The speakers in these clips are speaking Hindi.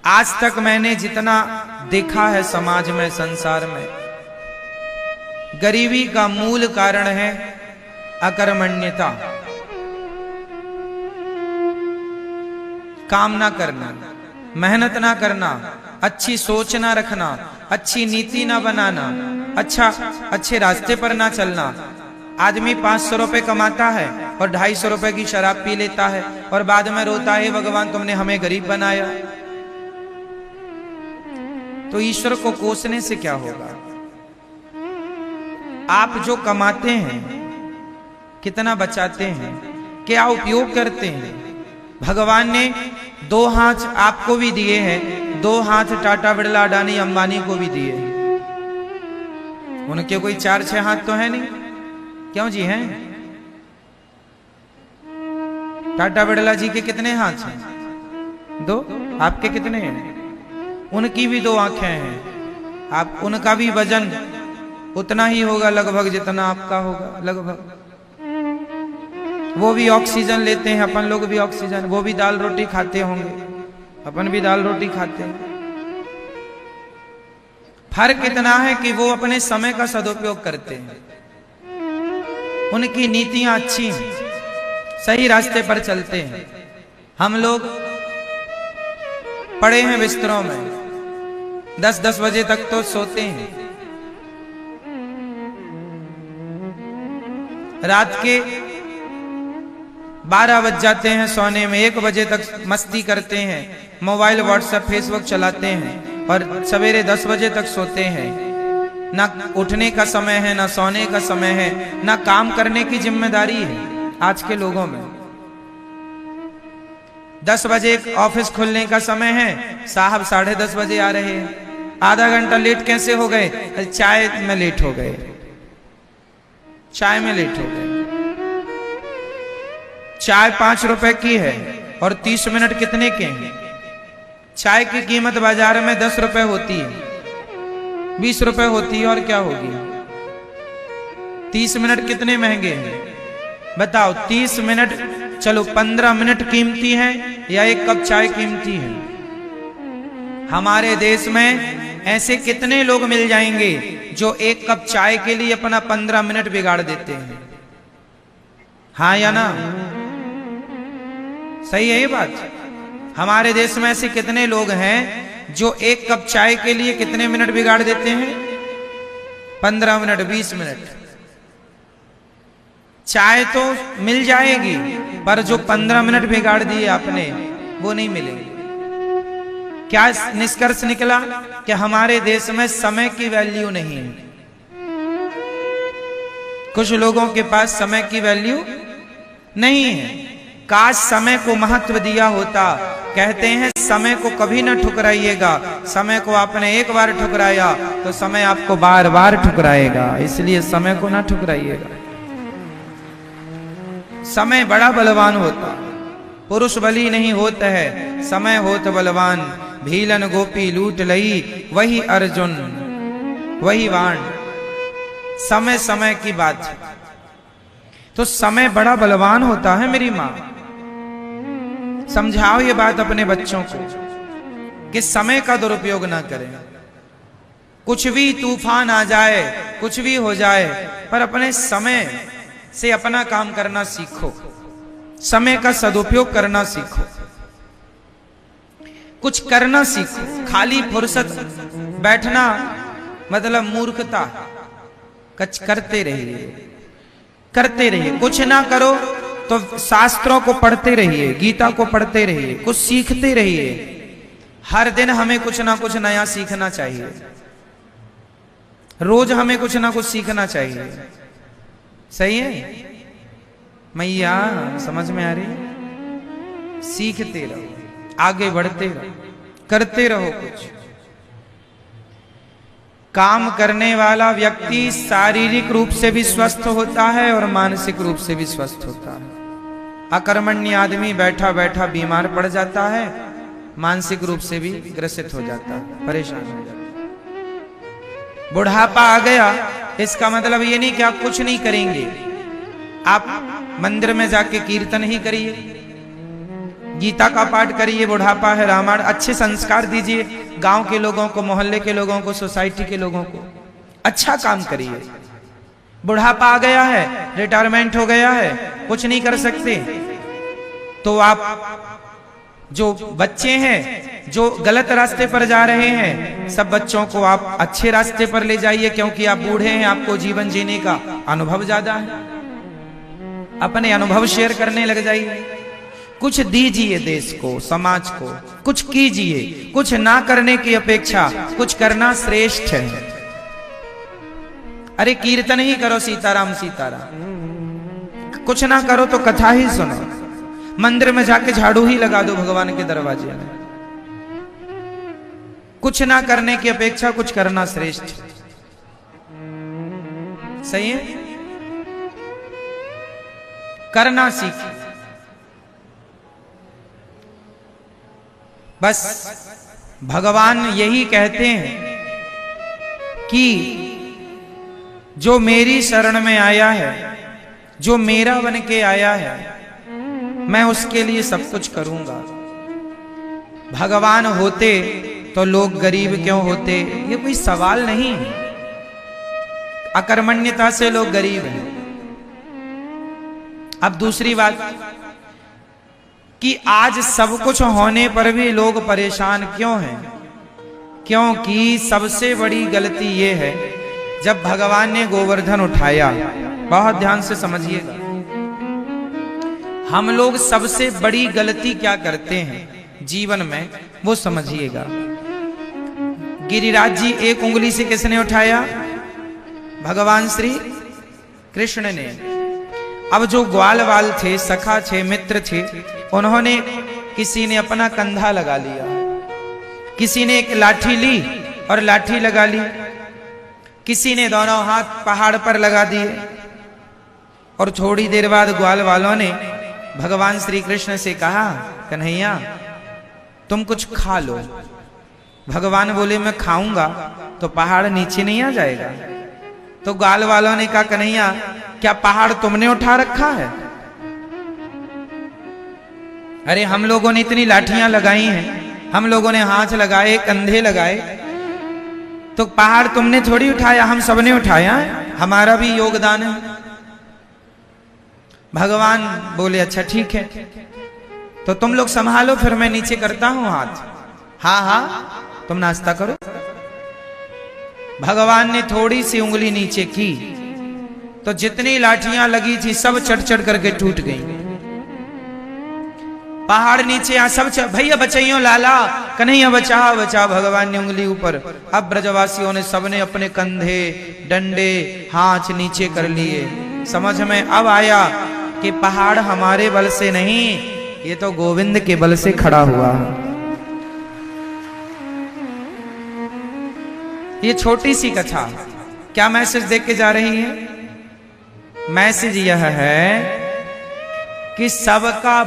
आज तक मैंने जितना देखा है समाज में, संसार में, गरीबी का मूल कारण है अकर्मण्यता, काम ना करना, मेहनत ना करना, अच्छी सोच ना रखना, अच्छी नीति ना बनाना, अच्छे रास्ते पर ना चलना। आदमी 500 रुपए कमाता है और 250 रुपए की शराब पी लेता है और बाद में रोता है, भगवान तुमने हमें गरीब बनाया। तो ईश्वर को कोसने से क्या होगा? आप जो कमाते हैं कितना बचाते हैं, क्या उपयोग करते हैं? भगवान ने 2 हाथ आपको भी दिए हैं, 2 हाथ टाटा बिरला अडानी अंबानी को भी दिए हैं। उनके कोई 4-6 हाथ तो है नहीं, क्यों जी हैं? टाटा बिरला जी के कितने हाथ हैं? 2। आपके कितने हैं? उनकी भी 2 आंखें हैं। आप उनका भी वजन उतना ही होगा लगभग जितना आपका होगा, लगभग। वो भी ऑक्सीजन लेते हैं, अपन लोग भी ऑक्सीजन। वो भी दाल रोटी खाते होंगे, अपन भी दाल रोटी खाते हैं। फर्क इतना है कि वो अपने समय का सदुपयोग करते हैं, उनकी नीतियां अच्छी हैं, सही रास्ते पर चलते हैं। हम लोग पड़े हैं बिस्तरों में, 10-10 बजे तक तो सोते हैं, रात के 12 बज जाते हैं सोने में, 1 बजे तक मस्ती करते हैं, मोबाइल, व्हाट्सएप, फेसबुक चलाते हैं और सवेरे 10 बजे तक सोते हैं। ना उठने का समय है, ना सोने का समय है, ना काम करने की जिम्मेदारी है आज के लोगों में। 10 बजे ऑफिस खुलने का समय है, साहब 10:30 बजे आ रहे हैं। आधा घंटा लेट कैसे हो गए? चाय में लेट हो गए, चाय में लेट हो गए। चाय 5 रुपए की है और 30 मिनट कितने के हैं? चाय की कीमत बाजार में 10 रुपए होती है, 20 रुपए होती है, और क्या होगी? 30 मिनट कितने महंगे हैं बताओ? 30 मिनट, चलो 15 मिनट कीमती है या 1 कप चाय कीमती है? हमारे देश में ऐसे कितने लोग मिल जाएंगे जो 1 कप चाय के लिए अपना 15 मिनट बिगाड़ देते हैं? हाँ या ना? सही है ये बात? हमारे देश में ऐसे कितने लोग हैं जो 1 कप चाय के लिए कितने मिनट बिगाड़ देते हैं? 15 मिनट, 20 मिनट। चाय तो मिल जाएगी, पर जो 15 मिनट बिगाड़ दिए आपने वो नहीं मिलेंगे। क्या निष्कर्ष निकला? कि हमारे देश में समय की वैल्यू नहीं है। कुछ लोगों के पास समय की वैल्यू नहीं है। काश समय को महत्व दिया होता। कहते हैं समय को कभी न ठुकराइएगा, समय को आपने एक बार ठुकराया तो समय आपको बार बार ठुकराएगा, इसलिए समय को ना ठुकराइएगा। समय बड़ा बलवान होता, पुरुष बली नहीं होता है, समय होत बलवान। भीलन गोपी लूट लई, वही अर्जुन वही बाण। समय समय की बात है, तो समय बड़ा बलवान होता है। मेरी माँ, समझाओ ये बात अपने बच्चों को कि समय का दुरुपयोग ना करें। कुछ भी तूफान आ जाए, कुछ भी हो जाए, पर अपने समय से अपना काम करना सीखो, समय का सदुपयोग करना सीखो, कुछ करना सीखो। खाली फुर्सत बैठना मतलब मूर्खता। करते रहिए, करते रहिए। कुछ ना करो तो शास्त्रों को पढ़ते रहिए, गीता को पढ़ते रहिए, कुछ सीखते रहिए। हर दिन हमें कुछ ना कुछ नया सीखना चाहिए, रोज हमें कुछ ना कुछ सीखना चाहिए। सही है मैया? समझ में आ रही है? सीखते रहो, आगे बढ़ते रहो, करते रहो कुछ। काम करने वाला व्यक्ति शारीरिक रूप से भी स्वस्थ होता है और मानसिक रूप से भी स्वस्थ होता है। अकर्मण्य आदमी बैठा बैठा बीमार पड़ जाता है, मानसिक रूप से भी ग्रसित हो जाता है, परेशान हो जाता है। बुढ़ापा आ गया, इसका मतलब ये नहीं कि आप कुछ नहीं करेंगे। आप मंदिर में जाके कीर्तन ही करिए, गीता का पाठ करिए, बुढ़ापा है, रामायण, अच्छे संस्कार दीजिए गांव के लोगों को, मोहल्ले के लोगों को, सोसाइटी के लोगों को, अच्छा काम करिए। बुढ़ापा आ गया है, रिटायरमेंट हो गया है, कुछ नहीं कर सकते, तो आप जो बच्चे हैं जो गलत रास्ते पर जा रहे हैं, सब बच्चों को आप अच्छे रास्ते पर ले जाइए, क्योंकि आप बूढ़े हैं, आपको जीवन जीने का अनुभव ज्यादा है। अपने अनुभव शेयर करने लग जाइए, कुछ दीजिए देश को, समाज को, कुछ कीजिए। कुछ ना करने की अपेक्षा कुछ करना श्रेष्ठ है। अरे कीर्तन ही करो, सीताराम सीताराम, कुछ ना करो तो कथा ही सुनो, मंदिर में जाके झाड़ू ही लगा दो भगवान के दरवाजे में। कुछ ना करने की अपेक्षा कुछ करना श्रेष्ठ। सही है, करना सीखिए। बस भगवान यही कहते हैं कि जो मेरी शरण में आया है, जो मेरा बन के आया है, मैं उसके लिए सब कुछ करूंगा। भगवान होते तो लोग गरीब क्यों होते, ये कोई सवाल नहीं है। अकर्मण्यता से लोग गरीब हैं। अब दूसरी बात कि आज सब कुछ होने पर भी लोग परेशान क्यों हैं? क्योंकि सबसे बड़ी गलती ये है, जब भगवान ने गोवर्धन उठाया, बहुत ध्यान से समझिएगा, हम लोग सबसे बड़ी गलती क्या करते हैं जीवन में, वो समझिएगा। गिरिराज जी एक उंगली से किसने उठाया? भगवान श्री कृष्ण ने। अब जो ग्वाल वाल थे, सखा थे, मित्र थे, उन्होंने, किसी ने अपना कंधा लगा लिया, किसी ने एक लाठी ली और लाठी लगा ली, किसी ने दोनों हाथ पहाड़ पर लगा दिए। और थोड़ी देर बाद ग्वाल वालों ने भगवान श्री कृष्ण से कहा, कन्हैया तुम कुछ खा लो। भगवान बोले मैं खाऊंगा तो पहाड़ नीचे नहीं आ जाएगा? तो ग्वाल वालों ने कहा, कन्हैया क्या पहाड़ तुमने उठा रखा है? अरे हम लोगों ने इतनी लाठियां लगाई हैं, हम लोगों ने हाथ लगाए, कंधे लगाए, तो पहाड़ तुमने थोड़ी उठाया, हम सबने उठाया, हमारा भी योगदान है। भगवान बोले अच्छा ठीक है, तो तुम लोग संभालो, फिर मैं नीचे करता हूं हाथ। हाँ हाँ तुम नाश्ता करो। भगवान ने थोड़ी सी उंगली नीचे की तो जितनी लाठियां लगी थी सब चढ़ चढ़ करके टूट गई। पहाड़ नीचे आ, सब भैया बचाइयो, लाला कन्हैया बचा बचा। भगवान ने उंगली ऊपर। अब ब्रजवासियों ने सबने अपने कंधे, डंडे, हाथ नीचे कर लिए। समझ में अब आया कि पहाड़ हमारे बल से नहीं, ये तो गोविंद के बल से खड़ा हुआ है। ये छोटी सी कथा क्या मैसेज देख के जा रही है? मैसेज यह है कि सबका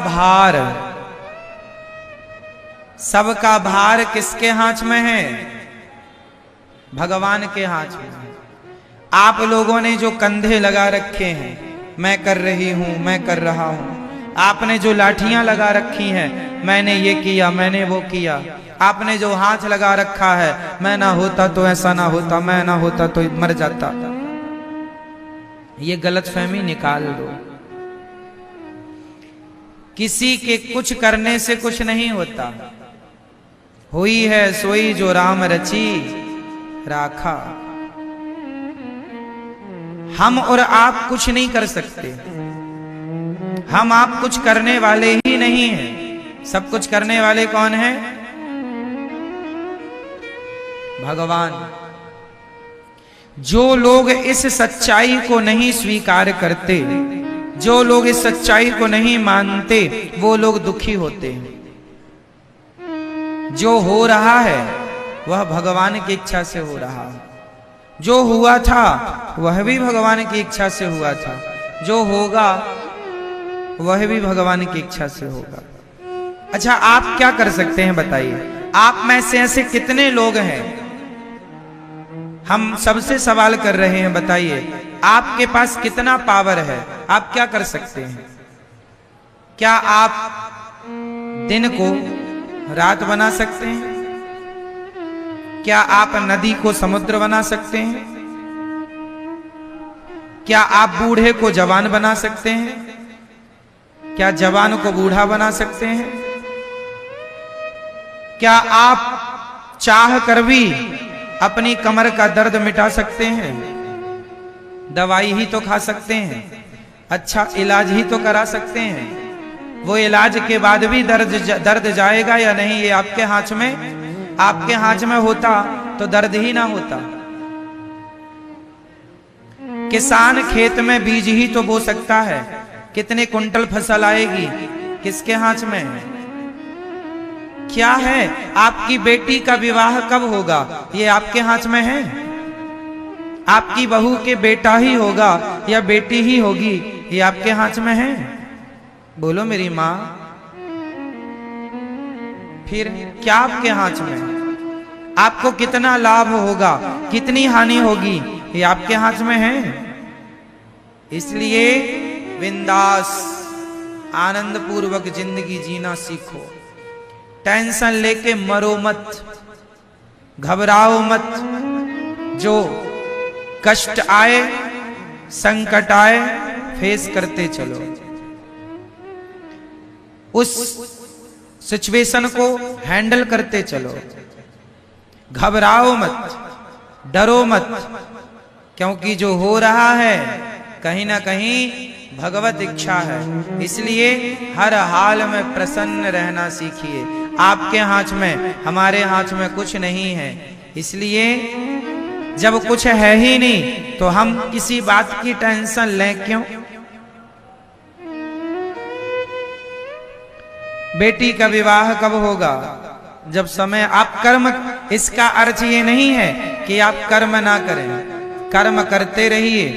भार किसके हाथ में है? भगवान के हाथ में है। आप लोगों ने जो कंधे लगा रखे हैं, मैं कर रही हूं, मैं कर रहा हूं। आपने जो लाठियां लगा रखी हैं, मैंने ये किया, मैंने वो किया। आपने जो हाथ लगा रखा है, मैं ना होता तो ऐसा ना होता, मैं ना होता तो मर जाता। ये गलतफहमी निकाल दो। किसी के कुछ करने से कुछ नहीं होता। हुई है सोई जो राम रची राखा। हम और आप कुछ नहीं कर सकते। हम आप कुछ करने वाले ही नहीं हैं। सब कुछ करने वाले कौन हैं? भगवान। जो लोग इस सच्चाई को नहीं स्वीकार करते, जो लोग इस सच्चाई को नहीं मानते, वो लोग दुखी होते हैं। जो हो रहा है वह भगवान की इच्छा से हो रहा है। जो हुआ था वह भी भगवान की इच्छा से हुआ था। जो होगा वह भी भगवान की इच्छा से होगा। अच्छा, आप क्या कर सकते हैं बताइए? आप में से ऐसे कितने लोग हैं? हम सबसे सवाल कर रहे हैं, बताइए आपके पास कितना पावर है? आप क्या कर सकते हैं? क्या आप दिन को रात बना सकते हैं? क्या आप नदी को समुद्र बना सकते हैं? क्या आप बूढ़े को जवान बना सकते हैं? क्या जवान को बूढ़ा बना सकते हैं? क्या आप चाह कर भी अपनी कमर का दर्द मिटा सकते हैं? दवाई ही तो खा सकते हैं, अच्छा इलाज ही तो करा सकते हैं। वो इलाज के बाद भी दर्द जाएगा या नहीं, ये आपके हाथ में। आपके हाथ में होता तो दर्द ही ना होता। किसान खेत में बीज ही तो बो सकता है, कितने कुंटल फसल आएगी किसके हाथ में है? क्या है आपकी बेटी का विवाह कब होगा, ये आपके हाथ में है? आपकी बहू के बेटा ही होगा या बेटी ही होगी, ये आपके हाथ में है? बोलो मेरी माँ, फिर क्या आपके हाथ में? आपको कितना लाभ होगा, कितनी हानि होगी, ये आपके हाथ में है। इसलिए बिंदास आनंद पूर्वक जिंदगी जीना सीखो। टेंशन लेके मरो मत, घबराओ मत। जो कष्ट आए, संकट आए, फेस करते चलो। उस सिचुएशन को हैंडल करते चलो। घबराओ मत, डरो मत, क्योंकि जो हो रहा है कहीं ना कहीं भगवत इच्छा है। इसलिए हर हाल में प्रसन्न रहना सीखिए। आपके हाथ में, हमारे हाथ में कुछ नहीं है। इसलिए जब कुछ है ही नहीं तो हम किसी बात की टेंशन लें क्यों? बेटी का विवाह कब होगा? जब समय। आप कर्म, इसका अर्थ ये नहीं है कि आप कर्म ना करें, कर्म करते रहिए,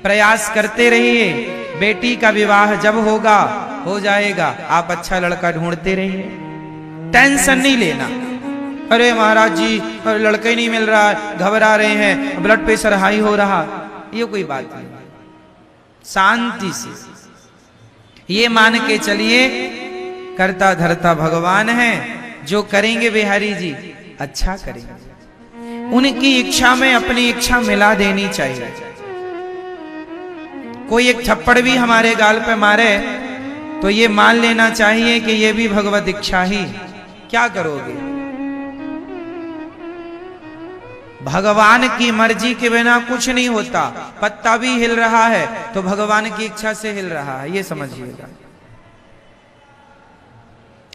प्रयास करते रहिए। बेटी का विवाह जब होगा हो जाएगा। आप अच्छा लड़का ढूंढते रहिए, टेंशन नहीं लेना। अरे महाराज जी लड़का ही नहीं मिल रहा है, घबरा रहे हैं, ब्लड प्रेशर हाई हो रहा, ये कोई बात नहीं। शांति से ये मान के चलिए करता धरता भगवान है, जो करेंगे बिहारी जी अच्छा करेंगे। उनकी इच्छा में अपनी इच्छा मिला देनी चाहिए। कोई एक थप्पड़ भी हमारे गाल पे मारे तो ये मान लेना चाहिए कि ये भी भगवत इच्छा ही। क्या करोगे? भगवान की मर्जी के बिना कुछ नहीं होता। पत्ता भी हिल रहा है तो भगवान की इच्छा से हिल रहा है, ये समझिएगा।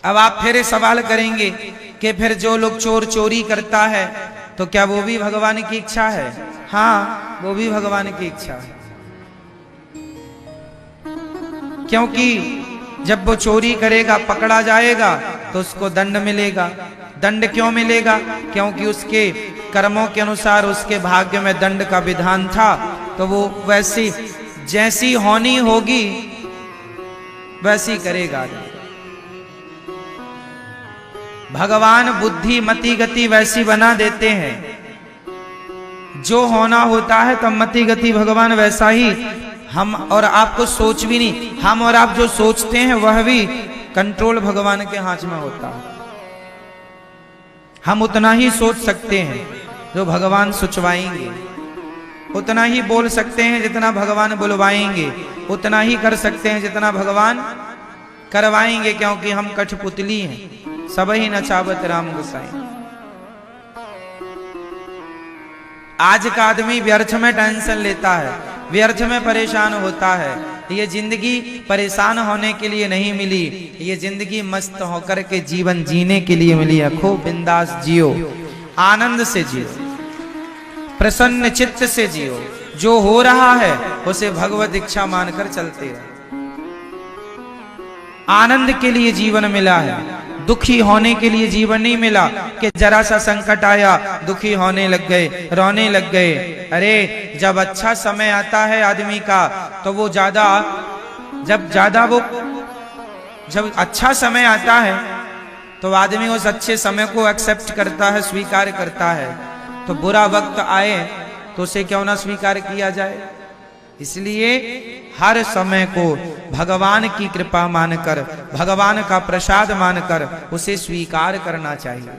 अब आप फिर सवाल करेंगे कि फिर जो लोग चोरी करता है तो क्या वो भी भगवान की इच्छा है? हाँ, वो भी भगवान की इच्छा है। क्योंकि जब वो चोरी करेगा, पकड़ा जाएगा तो उसको दंड मिलेगा। दंड क्यों मिलेगा? क्योंकि उसके कर्मों के अनुसार उसके भाग्य में दंड का विधान था। तो वो वैसी जैसी होनी होगी वैसी करेगा। भगवान बुद्धि मति गति वैसी बना देते हैं। जो होना होता है तब मति गति भगवान वैसा ही हम और आपको सोच भी नहीं। हम और आप जो सोचते हैं वह भी कंट्रोल भगवान के हाथ में होता है। हम उतना ही सोच सकते हैं जो भगवान सोचवाएंगे, उतना ही बोल सकते हैं जितना भगवान बुलवाएंगे, उतना ही कर सकते हैं जितना भगवान करवाएंगे। क्योंकि हम कठपुतली हैं, सब ही नचावत राम गोसाई। आज का आदमी व्यर्थ में टेंशन लेता है, व्यर्थ में परेशान होता है। ये जिंदगी परेशान होने के लिए नहीं मिली, ये जिंदगी मस्त होकर के जीवन जीने के लिए मिली है। खूब बिंदास जियो, आनंद से जियो, प्रसन्न चित्त से जियो। जो हो रहा है उसे भगवत इच्छा मानकर चलते रहो। आनंद के लिए जीवन मिला है, दुखी होने के लिए जीवन नहीं मिला कि जरा सा संकट आया दुखी होने लग गए, रोने लग गए। अरे जब अच्छा समय आता है आदमी का तो वो जब अच्छा समय आता है तो आदमी उस अच्छे समय को एक्सेप्ट करता है, स्वीकार करता है। तो बुरा वक्त आए तो उसे क्यों ना स्वीकार किया जाए। इसलिए हर समय को भगवान की कृपा मानकर, भगवान का प्रसाद मानकर उसे स्वीकार करना चाहिए।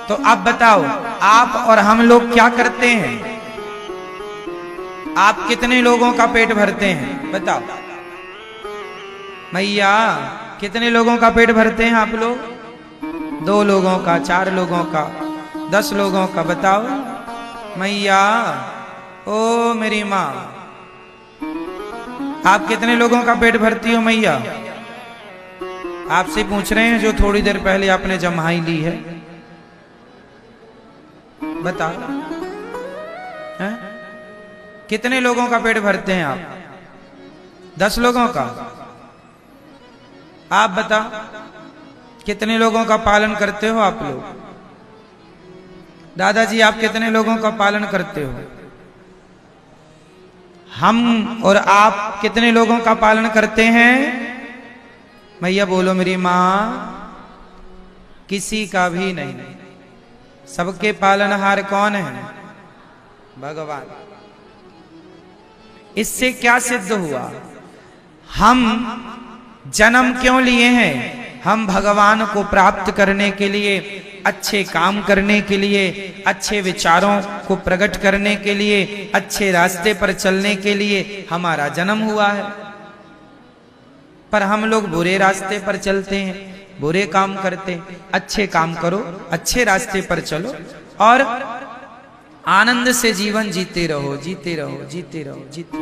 तो अब बताओ, आप और हम लोग क्या करते हैं? आप कितने लोगों का पेट भरते हैं बताओ? मैया, कितने लोगों का पेट भरते हैं आप लोग? 2 लोगों का, 4 लोगों का, 10 लोगों का? बताओ मैया, ओ मेरी माँ, आप कितने लोगों का पेट भरती हो मैया? आपसे पूछ रहे हैं जो थोड़ी देर पहले आपने जम्हाई ली है। बताओ है? कितने लोगों का पेट भरते हैं आप? 10 लोगों का? आप बताओ कितने लोगों का पालन करते हो आप लोग? दादाजी, आप कितने लोगों का पालन करते हो? हम और आप कितने लोगों का पालन करते हैं? मैया बोलो मेरी माँ। किसी का भी नहीं। सबके पालनहार कौन है? भगवान। इससे क्या सिद्ध हुआ? हम जन्म क्यों लिए हैं? हम भगवान को प्राप्त करने के लिए, अच्छे काम करने के लिए, अच्छे विचारों को प्रकट करने के लिए, अच्छे रास्ते पर चलने के लिए हमारा जन्म हुआ है। पर हम लोग बुरे रास्ते पर चलते हैं, बुरे काम करते हैं। अच्छे काम करो, अच्छे रास्ते पर चलो और आनंद से जीवन जीते रहो, जीते रहो, जीते रहो, जीते।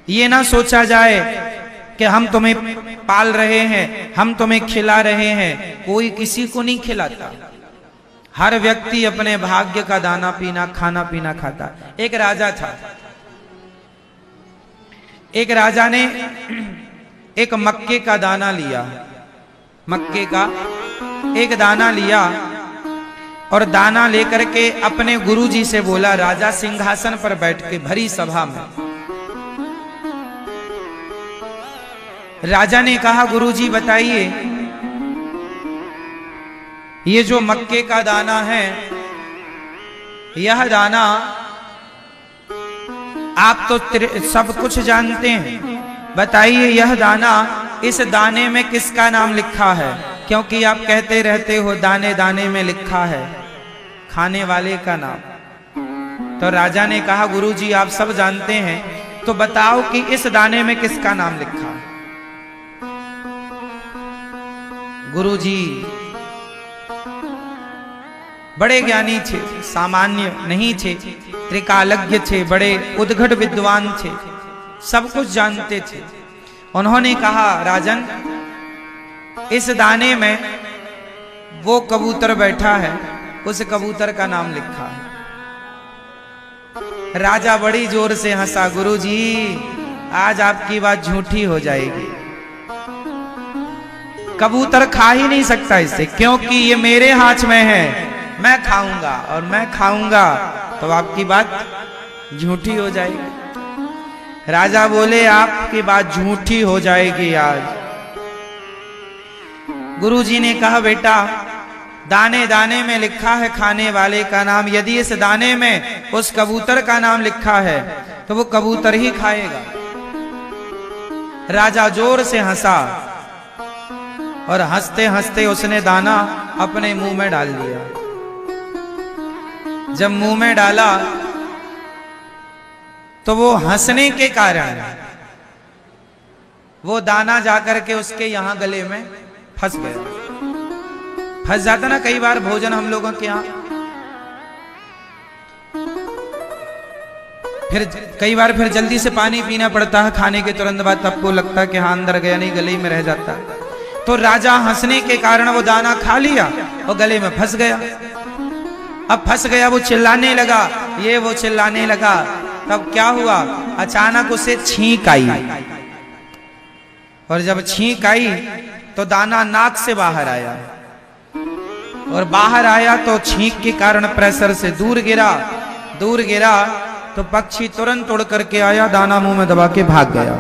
ये ना सोचा जाए कि हम तुम्हें पाल रहे हैं, हम तुम्हें खिला रहे हैं। कोई किसी को नहीं खिलाता। हर व्यक्ति अपने भाग्य का दाना पीना, खाना पीना खाता। एक राजा था। एक राजा ने एक मक्के का दाना लिया, मक्के का एक दाना लिया और दाना लेकर के अपने गुरुजी से बोला। राजा सिंहासन पर बैठ के भरी सभा में राजा ने कहा, गुरुजी बताइए, ये जो मक्के का दाना है, यह दाना आप तो सब कुछ जानते हैं, बताइए यह दाना, इस दाने में किसका नाम लिखा है? क्योंकि आप कहते रहते हो दाने दाने में लिखा है खाने वाले का नाम। तो राजा ने कहा, गुरुजी आप सब जानते हैं, तो बताओ कि इस दाने में किसका नाम लिखा है? गुरुजी बड़े ज्ञानी थे, सामान्य नहीं थे, त्रिकालज्ञ थे, बड़े उद्घट विद्वान थे, सब कुछ जानते थे। उन्होंने कहा, राजन, इस दाने में वो कबूतर बैठा है, उस कबूतर का नाम लिखा है। राजा बड़ी जोर से हंसा। गुरुजी, आज आपकी बात झूठी हो जाएगी। कबूतर खा ही नहीं सकता इसे, क्योंकि ये मेरे हाथ में है, मैं खाऊंगा और मैं खाऊंगा तो आपकी बात झूठी हो जाएगी। राजा बोले, आपकी बात झूठी हो जाएगी आज। गुरुजी ने कहा, बेटा, दाने दाने में लिखा है खाने वाले का नाम। यदि इस दाने में उस कबूतर का नाम लिखा है तो वो कबूतर ही खाएगा। राजा जोर से हंसा और हंसते हंसते उसने दाना अपने मुंह में डाल दिया। जब मुंह में डाला तो वो हंसने के कारण वो दाना जाकर के उसके यहां गले में फंस गया। फंस जाता ना कई बार भोजन हम लोगों के यहां, फिर कई बार फिर जल्दी से पानी पीना पड़ता है खाने के तुरंत बाद, तब को लगता है कि हाँ अंदर गया, नहीं गले में रह जाता है। तो राजा हंसने के कारण वो दाना खा लिया और गले में फंस गया। अब फंस गया, वो चिल्लाने लगा, ये वो चिल्लाने लगा। तब क्या हुआ? अचानक उसे छींक आई, और जब छींक आई तो दाना नाक से बाहर आया, और बाहर आया तो छींक के कारण प्रेशर से दूर गिरा। दूर गिरा तो पक्षी तुरंत उड़ करके आया, दाना मुंह में दबा के भाग गया।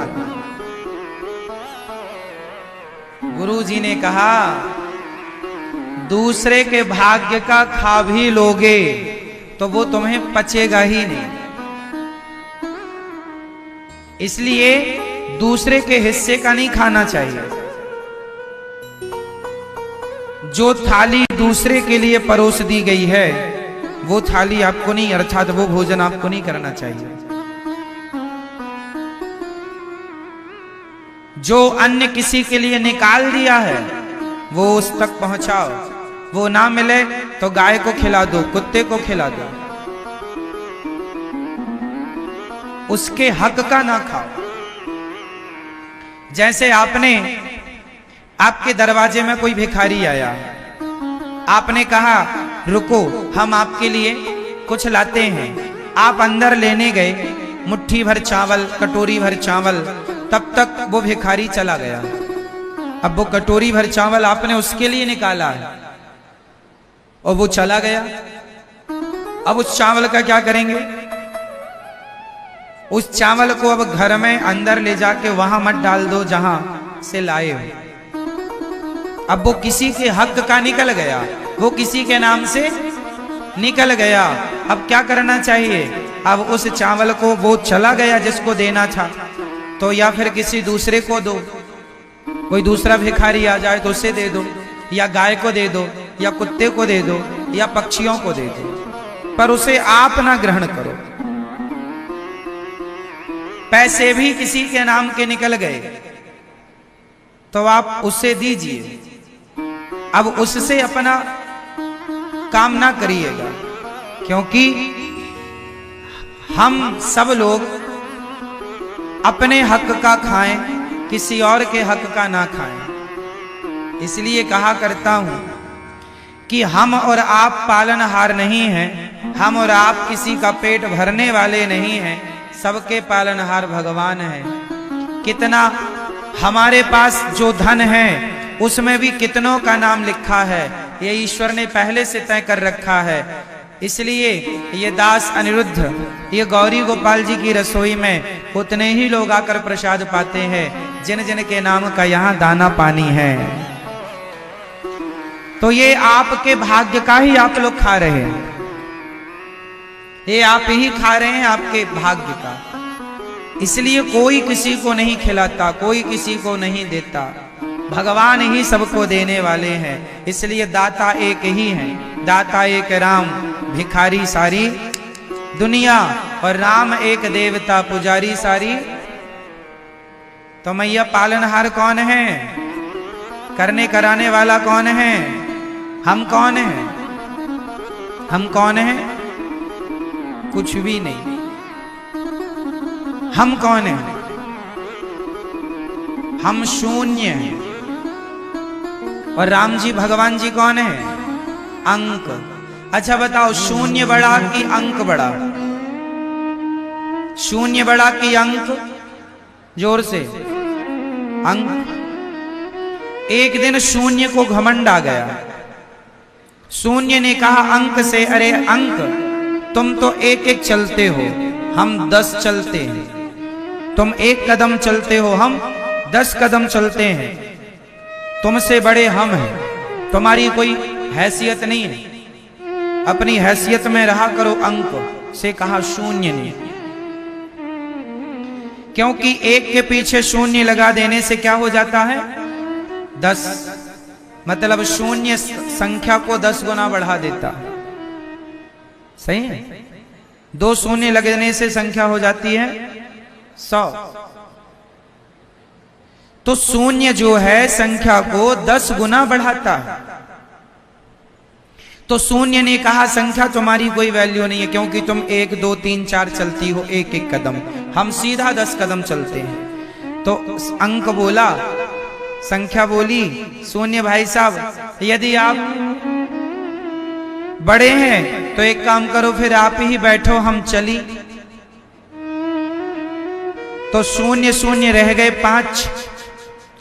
गुरुजी ने कहा, दूसरे के भाग्य का खा भी लोगे तो वो तुम्हें पचेगा ही नहीं। इसलिए दूसरे के हिस्से का नहीं खाना चाहिए। जो थाली दूसरे के लिए परोस दी गई है वो थाली आपको नहीं, अर्थात वो भोजन आपको नहीं करना चाहिए। जो अन्न किसी के लिए निकाल दिया है वो उस तक पहुंचाओ। वो ना मिले तो गाय को खिला दो, कुत्ते को खिला दो, उसके हक का ना खाओ। जैसे आपके दरवाजे में कोई भिखारी आया, आपने कहा रुको हम आपके लिए कुछ लाते हैं। आप अंदर लेने गए मुट्ठी भर चावल, कटोरी भर चावल, तब तक वो भिखारी चला गया। अब वो कटोरी भर चावल आपने उसके लिए निकाला है और वो चला गया। अब उस चावल का क्या करेंगे? उस चावल को अब घर में अंदर ले जाके वहां मत डाल दो जहां से लाए हो। अब वो किसी के हक का निकल गया, वो किसी के नाम से निकल गया। अब क्या करना चाहिए? अब उस चावल को वो चला गया जिसको देना था, तो या फिर किसी दूसरे को दो। कोई दूसरा भिखारी आ जाए तो उसे दे दो, या गाय को दे दो, या कुत्ते को दे दो, या पक्षियों को दे दो, पर उसे आप ना ग्रहण करो। पैसे भी किसी के नाम के निकल गए तो आप उसे दीजिए। अब उससे अपना काम ना करिएगा, क्योंकि हम सब लोग अपने हक का खाएं, किसी और के हक का ना खाएं। इसलिए कहा करता हूं कि हम और आप पालनहार नहीं हैं, हम और आप किसी का पेट भरने वाले नहीं हैं, सबके पालनहार भगवान हैं। कितना हमारे पास जो धन है उसमें भी कितनों का नाम लिखा है, ये ईश्वर ने पहले से तय कर रखा है। इसलिए ये दास अनिरुद्ध, ये गौरी गोपाल जी की रसोई में उतने ही लोग आकर प्रसाद पाते हैं जिन जिन के नाम का यहाँ दाना पानी है। तो ये आपके भाग्य का ही आप लोग खा रहे हैं, ये आप ही खा रहे हैं आपके भाग्य का। इसलिए कोई किसी को नहीं खिलाता, कोई किसी को नहीं देता, भगवान ही सबको देने वाले हैं। इसलिए दाता एक ही है, दाता एक राम, भिखारी सारी दुनिया, और राम एक देवता, पुजारी सारी। तो मैया पालनहार कौन है? करने कराने वाला कौन है? हम कौन हैं? हम कौन हैं? कुछ भी नहीं। हम कौन हैं? हम शून्य हैं। और राम जी भगवान जी कौन है? अंक। अच्छा बताओ, शून्य बड़ा कि अंक बड़ा? शून्य बड़ा कि अंक? जोर से। अंक। एक दिन शून्य को घमंड आ गया। शून्य ने कहा अंक से, अरे अंक, तुम तो एक एक चलते हो, हम 10 चलते हैं। तुम 1 कदम चलते हो, हम 10 कदम चलते हैं। तुमसे बड़े हम हैं, तुम्हारी कोई हैसियत नहीं है, अपनी हैसियत में रहा करो। अंक से कहा शून्य ने, क्योंकि 1 के पीछे शून्य लगा देने से क्या हो जाता है? 10। मतलब शून्य संख्या को 10 गुना बढ़ा देता है। सही है? 2 शून्य लगने से संख्या हो जाती है 100। तो शून्य जो है संख्या को 10 गुना बढ़ाता है। तो शून्य ने कहा संख्या तुम्हारी कोई वैल्यू नहीं है, क्योंकि तुम 1 2 3 4 चलती हो 1 कदम, हम सीधा 10 कदम चलते हैं। तो अंक बोला, संख्या बोली, शून्य भाई साहब यदि आप बड़े हैं तो एक काम करो, फिर आप ही बैठो, हम चली। तो शून्य शून्य रह गए 5,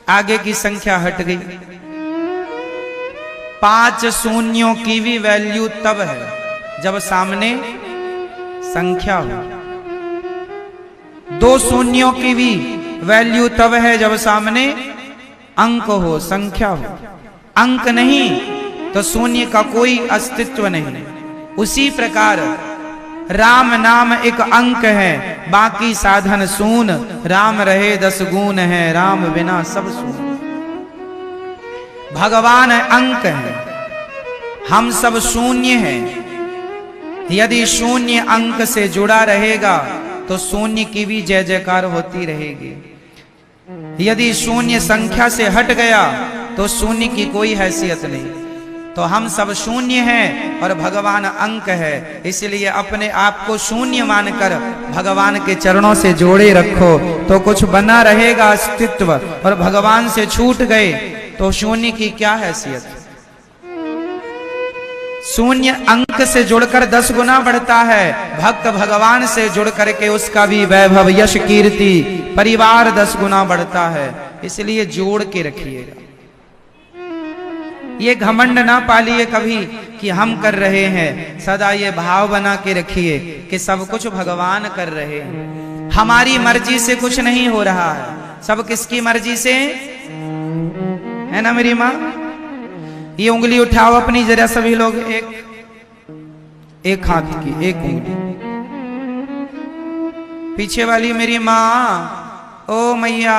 आगे की संख्या हट गई। 5 शून्यों की भी वैल्यू तब है जब सामने संख्या हो। 2 शून्यों की भी वैल्यू तब है जब सामने अंक हो, संख्या हो। अंक नहीं तो शून्य का कोई अस्तित्व नहीं। उसी प्रकार राम नाम एक अंक है, बाकी साधन सून, राम रहे 10 गुण है, राम बिना सब सून। भगवान अंक है, हम सब शून्य हैं। यदि शून्य अंक से जुड़ा रहेगा तो शून्य की भी जय जयकार होती रहेगी। यदि शून्य संख्या से हट गया तो शून्य की कोई हैसियत नहीं। तो हम सब शून्य हैं और भगवान अंक है, इसलिए अपने आप को शून्य मानकर भगवान के चरणों से जोड़े रखो तो कुछ बना रहेगा अस्तित्व। और भगवान से छूट गए तो शून्य की क्या हैसियत। शून्य अंक से जुड़कर 10 गुना बढ़ता है। भक्त भगवान से जुड़ करके उसका भी वैभव, यश, कीर्ति, परिवार 10 गुना बढ़ता है। इसलिए जोड़ के रखिएगा। ये घमंड ना पालिए कभी कि हम कर रहे हैं। सदा ये भाव बना के रखिए कि सब कुछ भगवान कर रहे हैं। हमारी मर्जी से कुछ नहीं हो रहा है, सब किसकी मर्जी से है ना मेरी माँ। ये उंगली उठाओ अपनी जरा सभी लोग, एक हाथ की एक उंगली। पीछे वाली मेरी माँ, ओ मैया,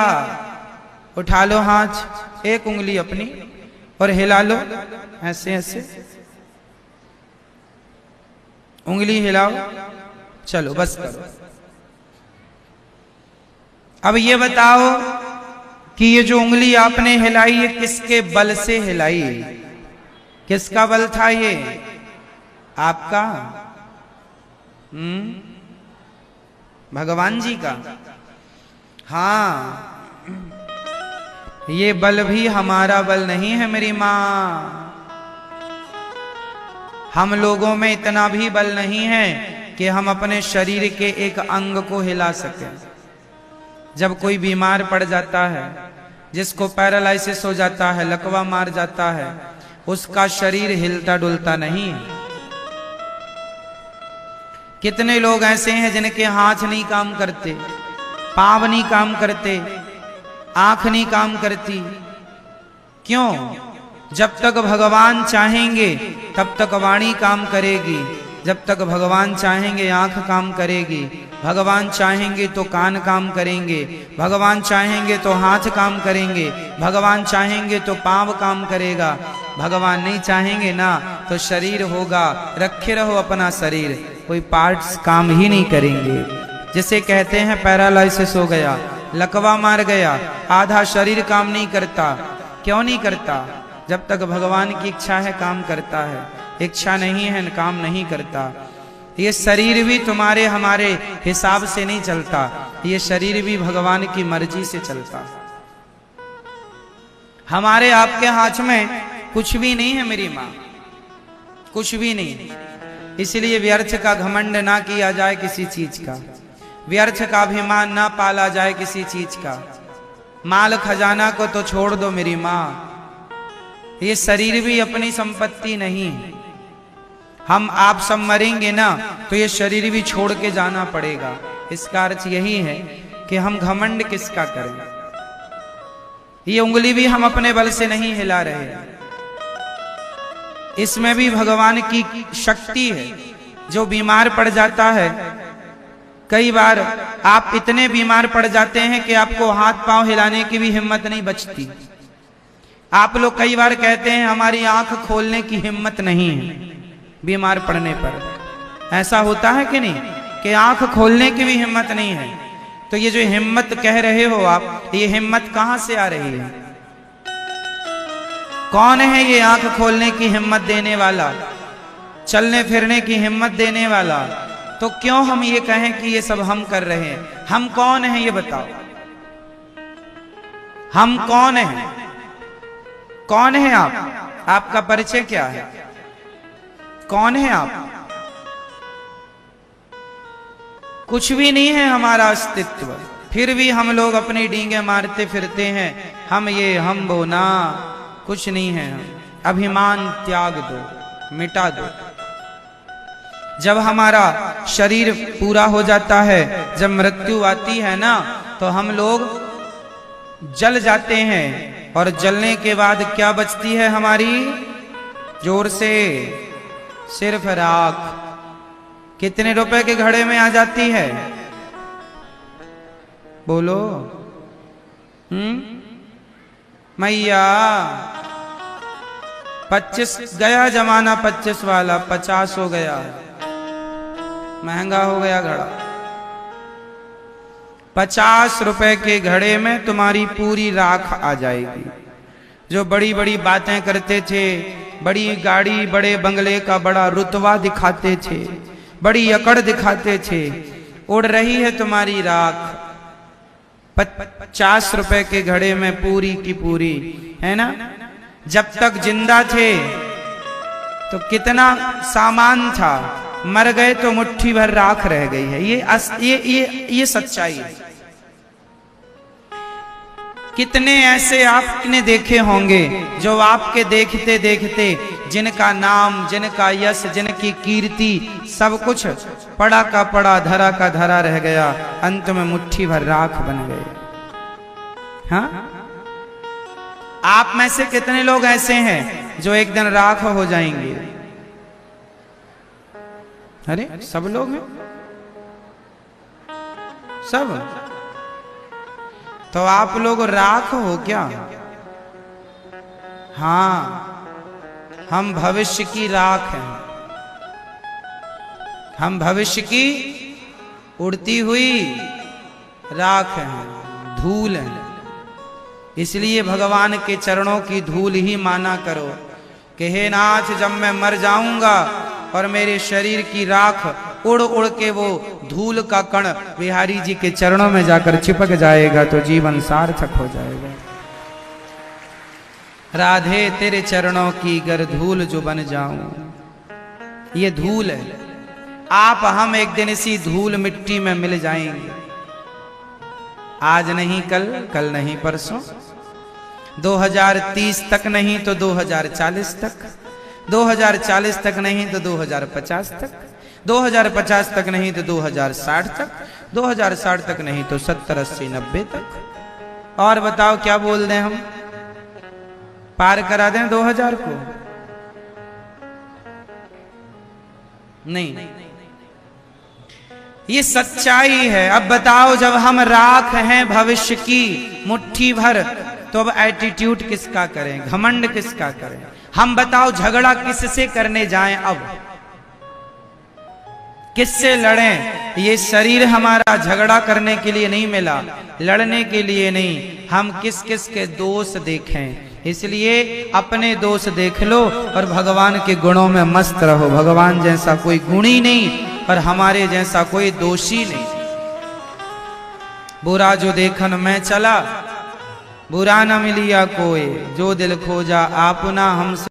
उठा लो हाथ, एक उंगली अपनी और हिला लो ऐसे ऐसे, उंगली हिलाओ। चलो बस करो। अब ये बताओ कि ये जो उंगली आपने हिलाई ये किसके बल से हिलाई? किसका बल था ये? आपका? भगवान जी का। हाँ, ये बल भी हमारा बल नहीं है मेरी माँ। हम लोगों में इतना भी बल नहीं है कि हम अपने शरीर के एक अंग को हिला सकें। जब कोई बीमार पड़ जाता है, जिसको पैरालाइसिस हो जाता है, लकवा मार जाता है, उसका शरीर हिलता डुलता नहीं है। कितने लोग ऐसे हैं जिनके हाथ नहीं काम करते, पांव नहीं काम करते, आंख नहीं काम करती। क्यों? जब तक भगवान चाहेंगे तब तक वाणी काम करेगी, जब तक भगवान चाहेंगे आंख काम करेगी, भगवान चाहेंगे तो कान काम करेंगे, भगवान चाहेंगे तो हाथ काम करेंगे, भगवान चाहेंगे तो पांव काम करेगा। भगवान नहीं चाहेंगे ना तो शरीर होगा, रखे रहो अपना शरीर, कोई पार्ट्स काम ही नहीं करेंगे। जिसे कहते हैं पैरालाइसिस हो गया, लकवा मार गया, आधा शरीर काम नहीं करता। क्यों नहीं करता? जब तक भगवान की इच्छा है काम करता है, इच्छा नहीं है काम नहीं करता। ये शरीर भी तुम्हारे हमारे हिसाब से नहीं चलता, ये शरीर भी भगवान की मर्जी से चलता। हमारे आपके हाथ में कुछ भी नहीं है मेरी माँ, कुछ भी नहीं। इसलिए व्यर्थ का घमंड ना किया जाए किसी चीज का, व्यर्थ का अभिमान ना पाला जाए किसी चीज का। माल खजाना को तो छोड़ दो मेरी माँ, ये शरीर भी अपनी संपत्ति नहीं। हम आप सब मरेंगे ना तो ये शरीर भी छोड़ के जाना पड़ेगा। इसका अर्थ यही है कि हम घमंड किसका करें। ये उंगली भी हम अपने बल से नहीं हिला रहे, इसमें भी भगवान की शक्ति है। जो बीमार पड़ जाता है, कई बार आप इतने बीमार पड़ जाते हैं कि आपको हाथ पांव हिलाने की भी हिम्मत नहीं बचती। आप लोग कई बार कहते हैं हमारी आंख खोलने की हिम्मत नहीं है बीमार पड़ने पर। ऐसा होता है कि नहीं कि आंख खोलने की भी हिम्मत नहीं है? तो ये जो हिम्मत कह रहे हो आप, ये हिम्मत कहां से आ रही है? कौन है ये आंख खोलने की हिम्मत देने वाला, चलने फिरने की हिम्मत देने वाला? तो क्यों हम ये कहें कि ये सब हम कर रहे हैं? हम कौन हैं ये बताओ? हम कौन हैं? कौन है आप? आपका परिचय क्या है? कौन है आप? कुछ भी नहीं है हमारा अस्तित्व, फिर भी हम लोग अपनी डींगे मारते फिरते हैं। हम ये हम वो ना, कुछ नहीं है। हम अभिमान त्याग दो, मिटा दो। जब हमारा शरीर पूरा हो जाता है, जब मृत्यु आती है ना, तो हम लोग जल जाते हैं। और जलने के बाद क्या बचती है हमारी? जोर से, सिर्फ राख। कितने रुपए के घड़े में आ जाती है? बोलो। मैया 25 गया जमाना, 25 वाला 50 हो गया, महंगा हो गया घड़ा। 50 रुपए के घड़े में तुम्हारी पूरी राख आ जाएगी। जो बड़ी बड़ी बातें करते थे, बड़ी गाड़ी बड़े बंगले का बड़ा रुतबा दिखाते थे, बड़ी अकड़ दिखाते थे, उड़ रही है तुम्हारी राख। 50 रुपए के घड़े में पूरी की पूरी, है ना? जब तक जिंदा थे तो कितना सामान था, मर गए तो मुट्ठी भर राख रह गई है। ये सच्चाई है। कितने ऐसे आपने देखे होंगे जो आपके देखते देखते जिनका नाम, जिनका यश, जिनकी कीर्ति सब कुछ पड़ा का पड़ा, धरा का धरा रह गया, अंत में मुट्ठी भर राख बन गए। हाँ, आप में से कितने लोग ऐसे हैं जो एक दिन राख हो जाएंगे? अरे सब लोग हैं, सब। तो आप लोग राख हो क्या? हाँ, हम भविष्य की राख हैं। हम भविष्य की उड़ती हुई राख हैं, धूल हैं। इसलिए भगवान के चरणों की धूल ही माना करो कि हे नाथ, जब मैं मर जाऊंगा और मेरे शरीर की राख उड़ उड़ के वो धूल का कण बिहारी जी के चरणों में जाकर चिपक जाएगा तो जीवन सार्थक हो जाएगा। राधे तेरे चरणों की गर धूल जो बन जाऊं। ये धूल है। आप हम एक दिन इसी धूल मिट्टी में मिल जाएंगे। आज नहीं कल, कल नहीं परसों, 2030 तक नहीं तो 2040 तक, 2040 तक नहीं तो 2050 तक, 2050 तक नहीं तो 2060 तक, 2060 तक नहीं तो 70, 80, 90 तक। और बताओ क्या बोल दें हम? पार करा दें 2000 को? नहीं, ये सच्चाई है। अब बताओ, जब हम राख हैं भविष्य की मुट्ठी भर, तो अब एटीट्यूड किसका करें, घमंड किसका करें? हम बताओ, झगड़ा किससे करने जाएं? अब किससे लड़ें? ये शरीर हमारा झगड़ा करने के लिए नहीं मिला, लड़ने के लिए नहीं। हम किस किस के दोष देखें? इसलिए अपने दोष देख लो और भगवान के गुणों में मस्त रहो। भगवान जैसा कोई गुणी नहीं और हमारे जैसा कोई दोषी नहीं। बुरा जो देखन में चला, बुरा न मिलिया कोई, जो दिल खोजा आपना हमसे